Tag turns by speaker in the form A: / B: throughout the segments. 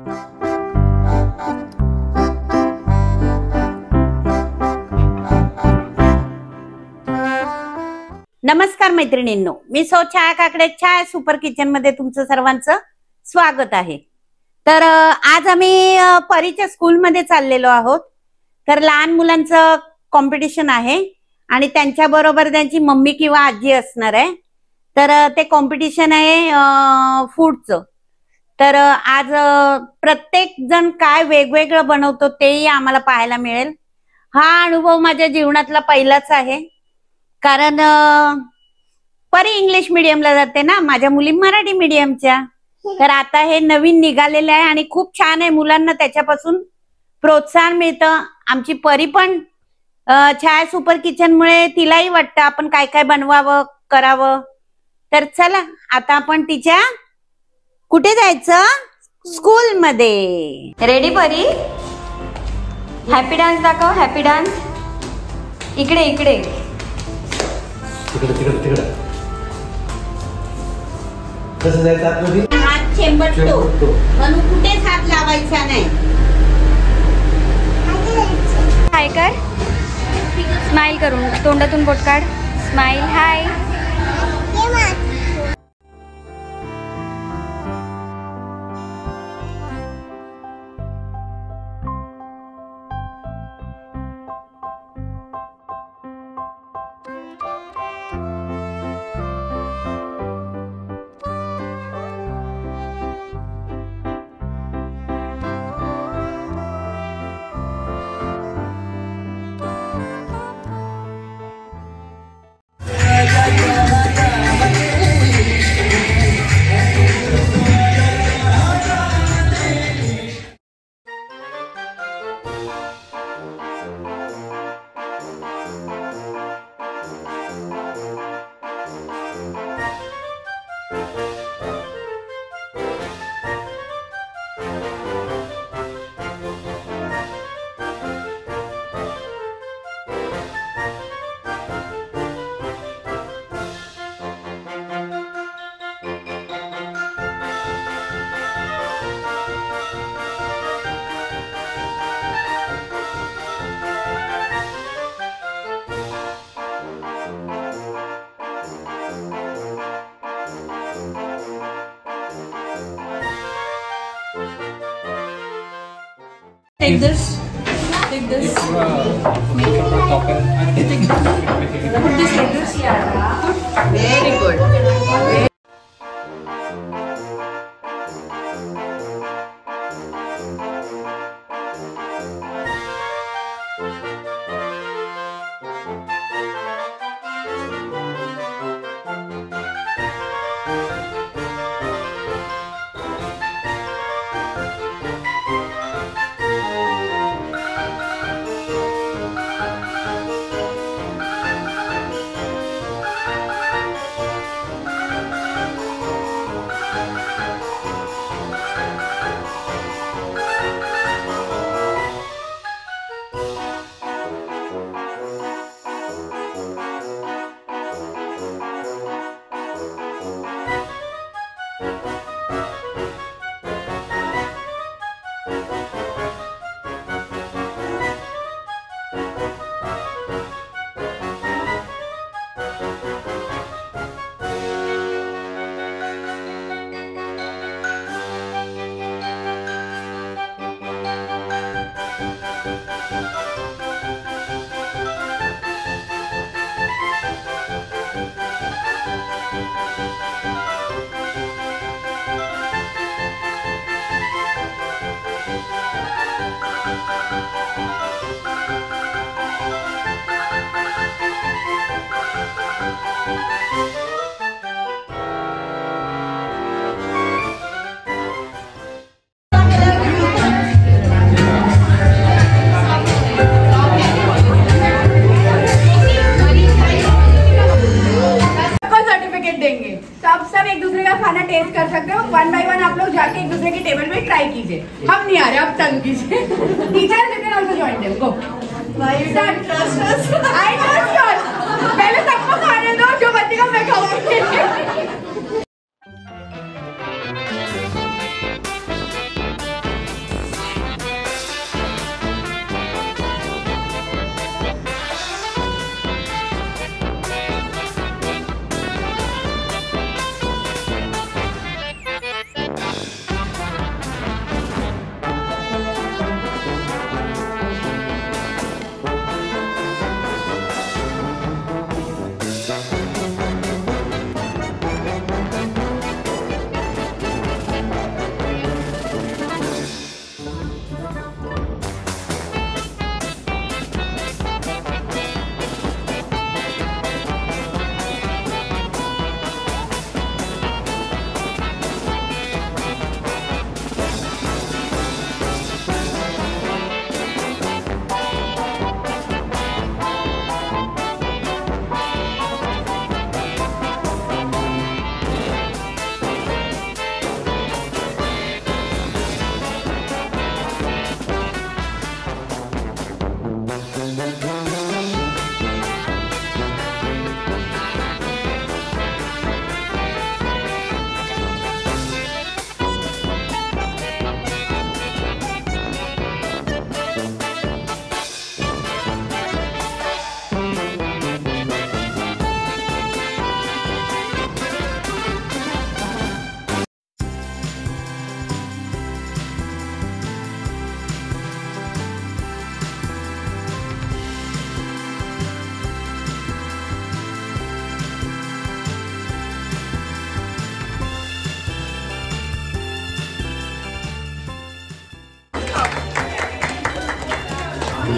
A: नमस्कार मैत्रिणींनो, मी सौ छाया काकडे छाया सुपर किचन मध्ये तुमचं सर्वांचं स्वागत आहे। तर आज आम्ही परीच्या स्कूल मध्ये चाललेलो आहोत। तर लहान मुलांचं कॉम्पिटिशन आहे आणि त्यांच्या बरोबर त्यांची मम्मी किंवा आजी असणार आहे। तर ते कॉम्पिटिशन आहे फूडचं। तर आज प्रत्येक जण काय वेगवेगळं बनवतो तेही आम्हाला पाहायला मिळेल। हा अनुभव माझ्या जीवनातला पहिलाच आहे, कारण परी इंग्लिश मीडियमला जाते ना, माझ्या मुली मराठी मीडियमच्या। तर आता हे नवीन निघालेले आहे आणि खूप छान आहे, मुलांना त्याच्यापासून प्रोत्साहन मिळतं। आमची परी पण छाया सुपर किचन मुळे तिलाही वाटतं आपण काय काय बनवावं करावं। तर चला आता आपण तिच्या कुठे जायचं, स्कूल मध्ये। रेडी परी? हॅपी डान्स दाखव, हॅपी डान्स। इकडे इकडे
B: तिकडे तिकडे तिकडे कसं जायचं आतमध्ये?
A: हात चेंबटतो म्हणून कुठेच हात लावायचा नाही।
C: हाय कर, स्माइल करून तोंडातून बोट काढ, smile, high.
D: Take this. Take this. Make it more proper. Take this. Put this like this. Yeah. Very good.
E: Test कर सकते हो। 1 बाय 1 आप लोग जाके एक दूसरे के टेबल पे ट्राई कीजिए। हम नहीं आ रहे, आप चालू कीजिए। Teacher you can also join them. Go. Start. Trust us. I trust you. पहले सबको खाने दो, जो बचेगा मैं खाऊंगी।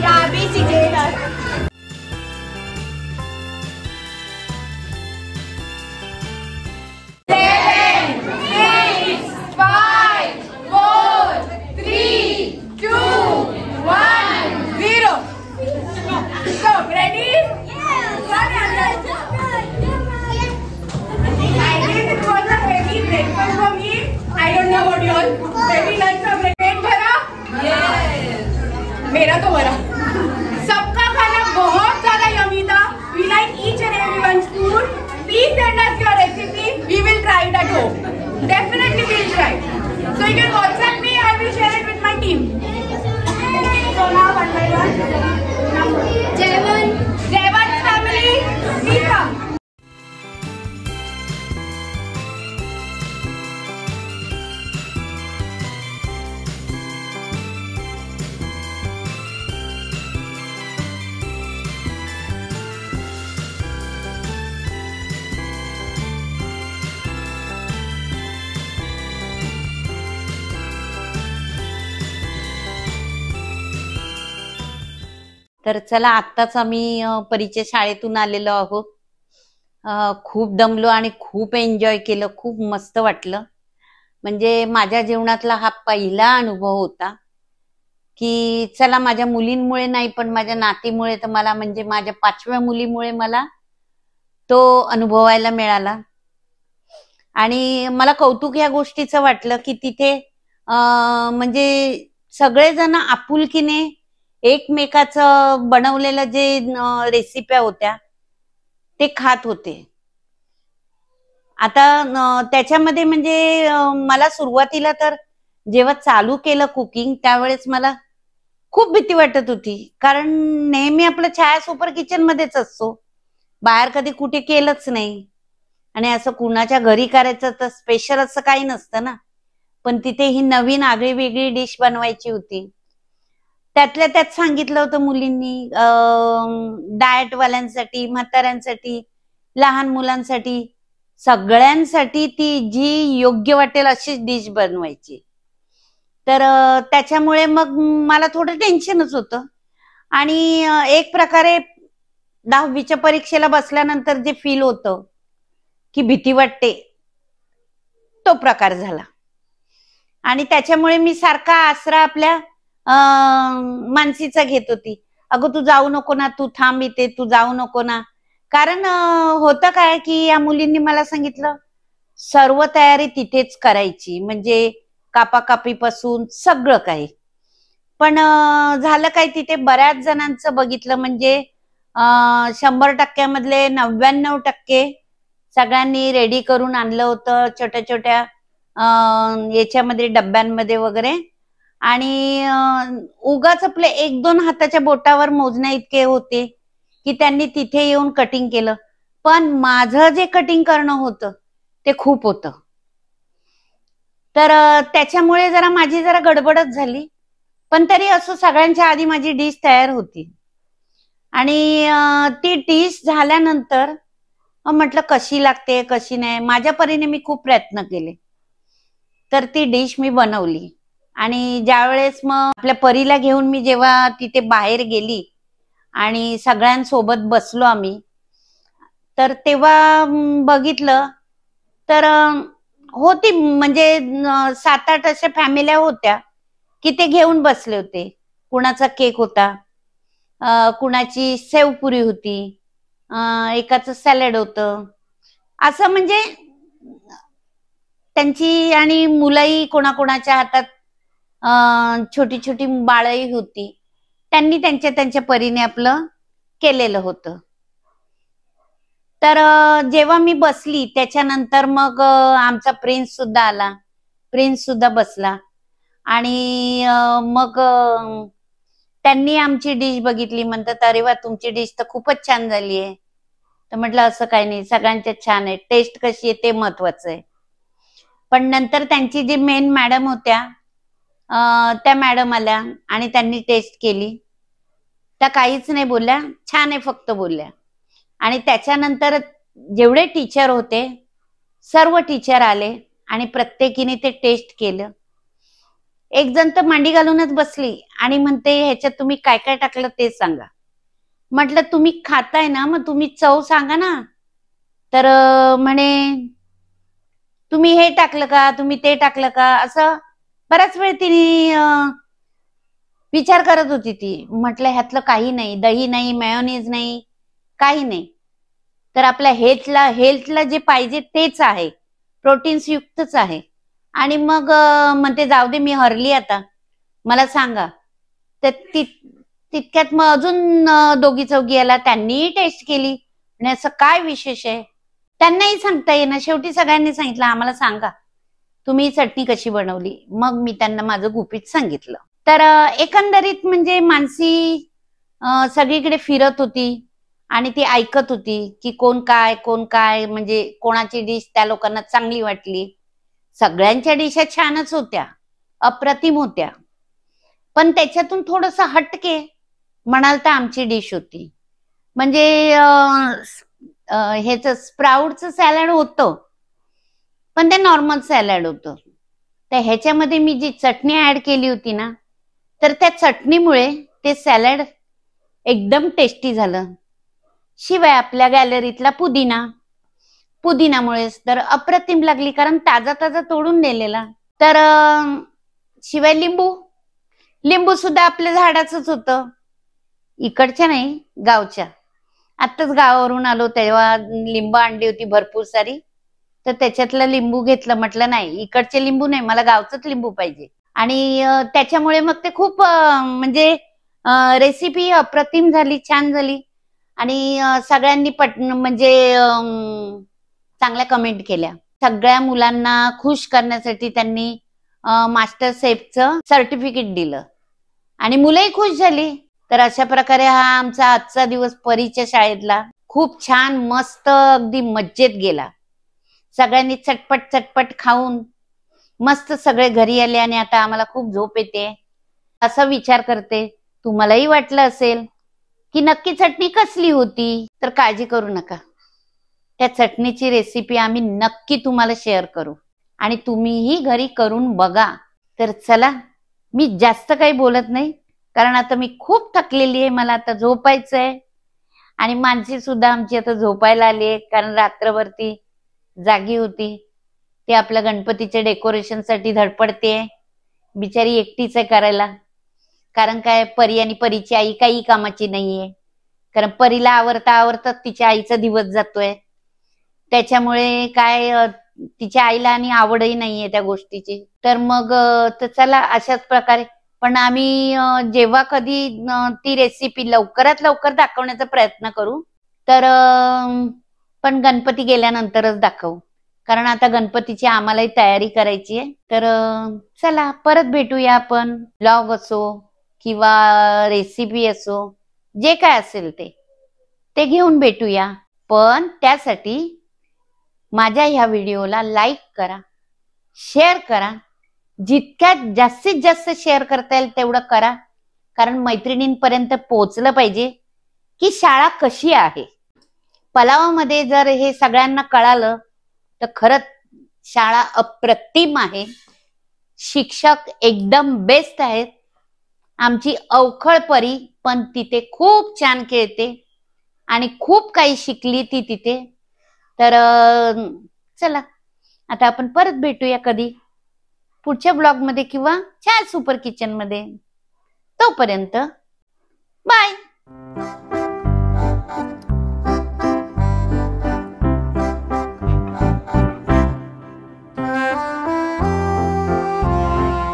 E: Yeah, basically. 7, 6, 5, 4, 3, 2, 1, 0. Stop. Ready? I guess it was a heavy breakfast for me. I don't know about you all. Heavy lunch का पेट भरा? Yes. मेरा तो भरा. सबका खाना बहुत ज़्यादा yummy था. We like each and everyone's food. Please send us your recipe. We will try it at home. Definitely we'll try. So you can WhatsApp me. I will share it with my team. So now one by one. Jayvan's family. Please come.
A: तर चला, आत्ताच आम्ही परीच्या शाळेतून आलेलो आहोत. खूप दमलो आणि खूप एन्जॉय केलं. खूप मस्त वाटलं. म्हणजे माझ्या जीवनातला हा पहिला अनुभव होता की चला, माझ्या मुलींमुळे नाही पण माझ्या नातीमुळे, तर मला म्हणजे माझ्या 5व्या मुलीमुळे मला तो अनुभवायला मिळाला. आणि मला कौतुक या गोष्टीचं वाटलं की तिथे म्हणजे सगळेजण आपुलकीने एकमेकाचं बनवलेलं जे रेसिप्या होत्या ते खात होते. आता त्याच्यामध्ये म्हणजे मला सुरुवातीला तर जेव्हा चालू केलं कुकिंग त्यावेळेस मला खूप भीती वाटत होती, कारण नेहमी आपलं छाया सुपर किचन मध्येच असतो, बाहेर कधी कुठे केलंच नाही. आणि असं कुणाच्या घरी करायचं तर स्पेशल असं काही नसतं ना, पण तिथे ही नवीन आगळी वेगळी डिश बनवायची होती. त्यातल्या त्यात सांगितलं होतं मुलींनी डाएट वाल्यांसाठी, म्हाताऱ्यांसाठी, लहान मुलांसाठी, सगळ्यांसाठी ती जी योग्य वाटेल अशी डिश बनवायची. तर त्याच्यामुळे मग मला थोडं टेन्शनच होतं. आणि एक प्रकारे 10वीच्या परीक्षेला बसल्यानंतर जे फील होतं की भीती वाटते, तो प्रकार झाला. आणि त्याच्यामुळे मी सारखा आसरा आपल्या मानसीचा घेत होती. अगं तू जाऊ नको ना, तू थांब इथे, तू जाऊ नको ना. कारण होतं काय की या मुलींनी मला सांगितलं सर्व तयारी तिथेच करायची, म्हणजे कापाकापीपासून सगळं काही. पण झालं काय, तिथे बऱ्याच जणांचं बघितलं म्हणजे 100% 99% सगळ्यांनी रेडी करून आणलं होतं, छोट्या छोट्या याच्यामध्ये डब्यांमध्ये वगैरे. आणि उगाच आपले 1-2 हाताच्या बोटावर मोजण्या इतके होते की त्यांनी तिथे येऊन कटिंग केलं. पण माझं जे कटिंग करणं होतं ते खूप होतं. तर त्याच्यामुळे माझी जरा गडबडच झाली. पण तरी असं सगळ्यांच्या आधी माझी डिश तयार होती. आणि ती डिश झाल्यानंतर म्हटलं कशी लागते कशी नाही, माझ्या परीने मी खूप प्रयत्न केले. तर ती डिश मी बनवली. आणि ज्यावेळेस मग आपल्या परीला घेऊन मी जेव्हा तिथे बाहेर गेली आणि सगळ्यांसोबत बसलो आम्ही, तर तेव्हा बघितलं तर होती म्हणजे 7-8 अशा फॅमिल्या होत्या की ते घेऊन बसले होते. कुणाचा केक होता, कुणाची सेवपुरी होती, एकाचं सॅलड होतं, असं म्हणजे त्यांची. आणि मुलंही कोणाकोणाच्या हातात छोटी छोटी बाळही होती. त्यांनी त्यांच्या परीने आपलं केलेलं होतं. तर जेव्हा मी बसली त्याच्यानंतर मग आमचा प्रिन्स सुद्धा आला, प्रिन्स सुद्धा बसला. आणि मग त्यांनी आमची डिश बघितली, म्हणतात अरे वा तुमची डिश तर खूपच छान झाली आहे. तर म्हटलं असं काही नाही, सगळ्यांच्या छान आहे, टेस्ट कशी आहे ते महत्वाचं आहे. पण नंतर त्यांची जी मेन मॅडम होत्या त्या मॅडम आल्या आणि त्यांनी टेस्ट केली. त्या काहीच नाही बोलल्या, छान आहे फक्त बोलल्या. आणि त्याच्यानंतर जेवढे टीचर होते सर्व टीचर आले आणि प्रत्येकीने ते टेस्ट केलं. एक जण तर मांडी घालूनच बसली आणि म्हणते ह्याच्यात तुम्ही काय काय टाकलं ते सांगा. म्हटलं तुम्ही खाताय ना, मग तुम्ही चव सांगा ना. तर म्हणे तुम्ही हे टाकलं का, तुम्ही ते टाकलं का, असं बराच वेळ तिने विचार करत होती ती. म्हटलं ह्यातलं काही नाही, दही नाही, मेयोनीज नाही, काही नाही. तर आपल्या हेल्थला जे पाहिजे तेच आहे, प्रोटीन्स युक्तच आहे. आणि मग म्हणते जाऊ दे मी हरली आता, मला सांगा. तर तितक्यात मग अजून दोघी चौघी आला, त्यांनीही टेस्ट केली आणि असं काय विशेष आहे त्यांनाही सांगता येईना. शेवटी सगळ्यांनी सांगितलं आम्हाला सांगा तुम्ही चटणी कशी बनवली. मग मी त्यांना माझं गुपित सांगितलं. तर एकंदरीत म्हणजे मानसी सगळीकडे फिरत होती आणि ती ऐकत होती की कोण काय म्हणजे कोणाची डिश त्या लोकांना चांगली वाटली. सगळ्यांच्या डिशा छानच होत्या, अप्रतिम होत्या, पण त्याच्यातून थोडस हटके म्हणाल तर आमची डिश होती. म्हणजे ह्याच स्प्राउटचं सॅलड होतं, पण ते नॉर्मल सॅलड होतं. तर ह्याच्यामध्ये मी जी चटणी ऍड केली होती ना, तर त्या चटणीमुळे ते सॅलड एकदम टेस्टी झालं. शिवाय आपल्या गॅलरीतला पुदिनामुळेच तर अप्रतिम लागली, कारण ताजा ताजा तोडून नेलेला. तर शिवाय लिंबू सुद्धा आपल्या झाडाचंच होतं, इकडच्या नाही गावच्या. आत्ताच गावावरून आलो तेव्हा लिंबू आणली होती भरपूर सारी, तर त्याच्यातलं लिंबू घेतलं. म्हटलं नाही इकडचे लिंबू नाही, मला गावचंच लिंबू पाहिजे. आणि त्याच्यामुळे मग ते खूप म्हणजे रेसिपी अप्रतिम झाली, छान झाली. आणि सगळ्यांनी म्हणजे चांगल्या कमेंट केल्या. सगळ्या मुलांना खुश करण्यासाठी त्यांनी मास्टर शेफचं सर्टिफिकेट दिलं आणि मुलंही खुश झाली. तर अशा प्रकारे हा आमचा आजचा दिवस परीच्या शाळेतला खूप छान मस्त अगदी मज्जेत गेला. सगळ्यांनी चटपट खाऊन मस्त सगळे घरी आले आणि आता आम्हाला खूप झोप येते. असा विचार करते तुम्हालाही वाटलं असेल की नक्की चटणी कसली होती. तर काळजी करू नका, त्या चटणीची रेसिपी आम्ही नक्की तुम्हाला शेअर करू आणि तुम्हीही घरी करून बघा. तर चला मी जास्त काही बोलत नाही, कारण आता मी खूप थकलेली आहे, मला आता झोपायचंय. आणि मानसी सुद्धा आमची आता झोपायला आली आहे, कारण रात्रभरती जागी होती. ती आपल्या गणपतीच्या डेकोरेशनसाठी धडपडते. बिचारी एकटीच आहे करायला, कारण काय परी आणि परीची आई काही कामाची नाहीये. कारण परीला आवरता तिच्या आईचा दिवस जातोय, त्याच्यामुळे काय तिच्या आईला आणि आवडही नाहीये त्या गोष्टीची. तर मग तर चला अशाच प्रकारे पण आम्ही जेव्हा कधी ती रेसिपी लवकरात लवकर दाखवण्याचा प्रयत्न करू. तर पण गणपती गेल्यानंतरच दाखवू, कारण आता गणपतीची आम्हालाही तयारी करायची आहे. तर चला परत भेटूया आपण. ब्लॉग असो किंवा रेसिपी असो, जे काय असेल ते घेऊन भेटूया. पण त्यासाठी माझ्या ह्या व्हिडिओला लाईक करा, शेअर करा. जितक्यात जास्तीत जास्त शेअर करता येईल तेवढं करा, कारण मैत्रिणींपर्यंत पोहोचलं पाहिजे की शाळा कशी आहे. पलावामध्ये जर हे सगळ्यांना कळालं तर खरंच शाळा अप्रतिम आहे, शिक्षक एकदम बेस्ट आहेत. आमची अवखळ परी पण तिथे खूप छान खेळते आणि खूप काही शिकली ती तिथे. तर चला आता आपण परत भेटूया कधी पुढच्या ब्लॉग मध्ये किंवा छान सुपर किचन मध्ये. तोपर्यंत बाय.